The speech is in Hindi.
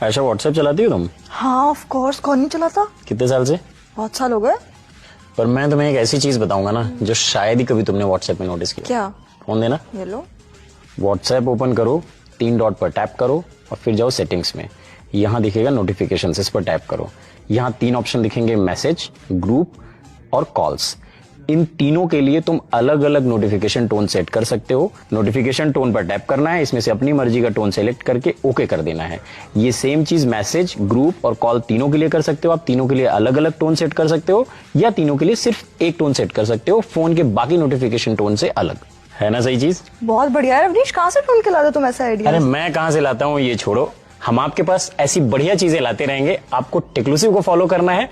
ऐसा व्हाट्सएप चलाती हो तुम? हाँ ऑफ कोर्स, कौन नहीं चलाता। कितने साल से? बहुत साल हो गए। पर मैं तुम्हें एक ऐसी चीज बताऊंगा ना जो शायद ही कभी तुमने व्हाट्सएप में नोटिस किया। क्या? फोन देना। ये लो। व्हाट्सएप ओपन करो, 3 डॉट पर टैप करो और फिर जाओ सेटिंग्स में। यहाँ दिखेगा नोटिफिकेशंस, इस पर टैप करो। यहाँ 3 ऑप्शन दिखेंगे, मैसेज, ग्रुप और कॉल्स। इन तीनों के लिए तुम अलग अलग नोटिफिकेशन टोन सेट कर सकते हो। नोटिफिकेशन टोन पर टैप करना है, इसमें से अपनी मर्जी का टोन सेलेक्ट करके ओके कर देना है। ये सेम चीज मैसेज, ग्रुप और कॉल तीनों के लिए कर सकते हो। आप तीनों के लिए अलग अलग टोन सेट कर सकते हो या तीनों के लिए सिर्फ एक टोन सेट कर सकते हो, फोन के बाकी नोटिफिकेशन टोन से अलग। है ना सही चीज? बहुत बढ़िया है अवनीश, कहाँ से ढूंढ के लाते तुम ऐसा आइडिया? अरे मैं कहां से लाता हूं ये छोड़ो, हम आपके पास ऐसी बढ़िया चीजें लाते रहेंगे। आपको टेक्लूसिव को फॉलो करना है।